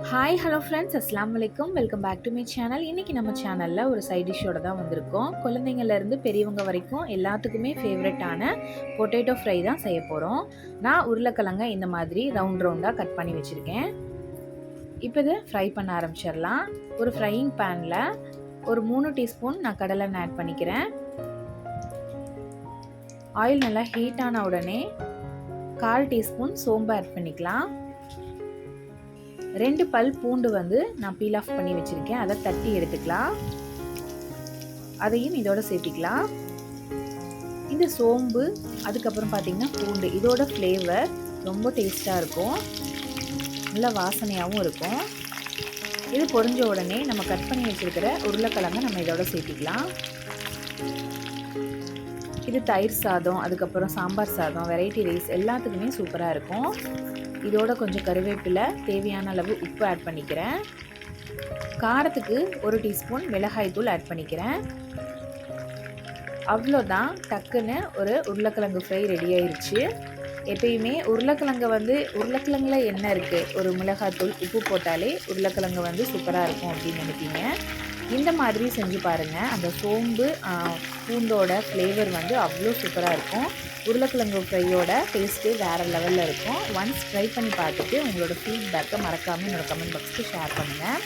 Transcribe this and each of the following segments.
Hi hello friends, அஸ்ஸலாமு அலைக்கும். Welcome back to my channel. இன்றைக்கி நம்ம சேனலில் ஒரு சைட் டிஷ்ஷோட தான் வந்திருக்கோம். குழந்தைங்கள்லேருந்து பெரியவங்க வரைக்கும் எல்லாத்துக்குமே ஃபேவரட்டான பொட்டேட்டோ ஃப்ரை தான் செய்ய போகிறோம். நான் உருளைக்கிழங்க இந்த மாதிரி ரவுண்டாக கட் பண்ணி வச்சுருக்கேன். இப்போ இதை ஃப்ரை பண்ண ஆரம்பிச்சிடலாம். ஒரு ஃப்ரையிங் பேனில் ஒரு 3 டீஸ்பூன் நான் கடலெண்ணெய் ஆட் பண்ணிக்கிறேன். ஆயில் நல்லா ஹீட் ஆன உடனே 1/4 டீஸ்பூன் சோம்பு ஆட் பண்ணிக்கலாம். 2 பல் பூண்டு நான் பீல் ஆஃப் பண்ணி வச்சுருக்கேன். அதை தட்டி எடுத்துக்கலாம். அதையும் இதோட சேர்த்திக்கலாம். இந்த சோம்பு அதுக்கப்புறம் பார்த்திங்கன்னா பூண்டு, இதோட ஃப்ளேவர் ரொம்ப டேஸ்ட்டாக இருக்கும், நல்ல வாசனையாகவும் இருக்கும். இது பொரிஞ்ச உடனே நம்ம கட் பண்ணி வச்சுருக்கிற உருளைக்கிழங்கை நம்ம இதோட சேர்த்திக்கலாம். இது தயிர் சாதம், அதுக்கப்புறம் சாம்பார் சாதம், வெரைட்டி ரைஸ் எல்லாத்துக்குமே சூப்பராக இருக்கும். இதோட கொஞ்சம் கருவேப்பிலை, தேவையான அளவு உப்பு ஆட் பண்ணிக்கிறேன். காரத்துக்கு 1 டீஸ்பூன் மிளகாய் தூள் ஆட் பண்ணிக்கிறேன். அவ்வளோதான், டக்குன்னு ஒரு உருளைக்கிழங்கு ஃப்ரை ரெடி ஆயிடுச்சு. எப்பயுமே உருளைக்கிழங்குல என்ன இருக்குது, ஒரு மிளகாய் தூள் உப்பு போட்டாலே உருளைக்கிழங்கு சூப்பராக இருக்கும் அப்படின்னு நினைப்பீங்க. இந்த மாதிரி செஞ்சு பாருங்கள். அந்த சோம்பு பூண்டோட ஃப்ளேவர் அவ்வளோ சூப்பராக இருக்கும். உருளைக்கிழங்கு ஃப்ரையோட டேஸ்ட்டு வேறு லெவலில் இருக்கும். ஒன்ஸ் ட்ரை பண்ணி பார்த்துட்டு உங்களோட ஃபீட்பேக்கை மறக்காமல் என்னோடய கமெண்ட் பாக்ஸ்க்கு ஷேர் பண்ணுங்கள்.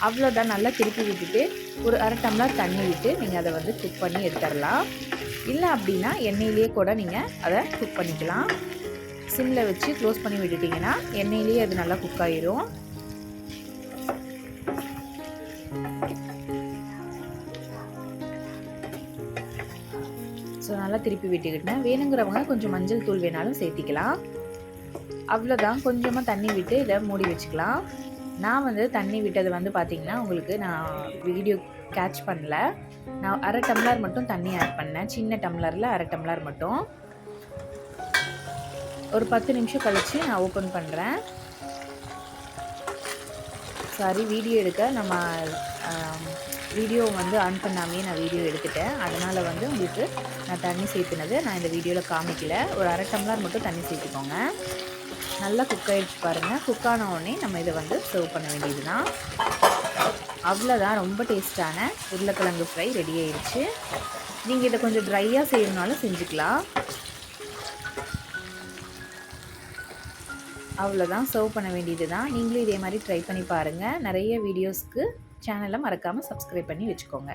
அவ்வளோதான், நல்லா திருப்பி விட்டுட்டு ஒரு 1/2 டம்ளர் தண்ணி விட்டு நீங்கள் அதை குக் பண்ணி எடுத்துடலாம். இல்லை அப்படின்னா எண்ணெயிலேயே கூட நீங்கள் அதை குக் பண்ணிக்கலாம். சிம்மில் வச்சு க்ளோஸ் பண்ணி விட்டுட்டிங்கன்னா எண்ணெயிலேயே அது நல்லா குக் ஆகிரும். ஸோ நல்லா திருப்பி விட்டுக்கிட்டேன். வேணுங்கிறவங்க கொஞ்சம் மஞ்சள் தூள் வேணாலும் சேர்த்திக்கலாம். அவ்வளோதான், கொஞ்சமாக தண்ணி விட்டு இதை மூடி வச்சுக்கலாம். நான் தண்ணி விட்டது பார்த்திங்கன்னா உங்களுக்கு நான் வீடியோ கேட்ச் பண்ணல. நான் 1/2 டம்ளர் மட்டும் தண்ணி ஆட் பண்ணேன். சின்ன டம்ளரில் 1/2 டம்ளர் மட்டும். ஒரு 10 நிமிஷம் கழித்து நான் ஓப்பன் பண்ணுறேன். சாரி, வீடியோ எடுக்க நம்ம வீடியோ ஆன் பண்ணாமே நான் வீடியோ எடுத்துட்டேன். அதனால் உங்களுக்கு நான் தண்ணி சேர்த்துனது நான் இந்த வீடியோவில் காமிக்கல. ஒரு 1/2 டம்ளர் மட்டும் தண்ணி சேர்த்துக்கோங்க. நல்லா குக் ஆகிடுச்சு பாருங்கள். குக் ஆன உடனே நம்ம இதை சர்வ் பண்ண வேண்டியது தான். அவ்வளோதான், ரொம்ப டேஸ்ட்டான உருளைக்கிழங்கு ஃப்ரை ரெடி ஆயிடுச்சு. நீங்கள் இதை கொஞ்சம் ட்ரையாக செய்யணுனாலும் செஞ்சுக்கலாம். அவ்வளோதான், சர்வ் பண்ண வேண்டியது தான். நீங்களும் இதே மாதிரி ட்ரை பண்ணி பாருங்கள். நிறைய வீடியோஸ்க்கு சேனலை மறக்காமல் சப்ஸ்கிரைப் பண்ணி வச்சுக்கோங்க.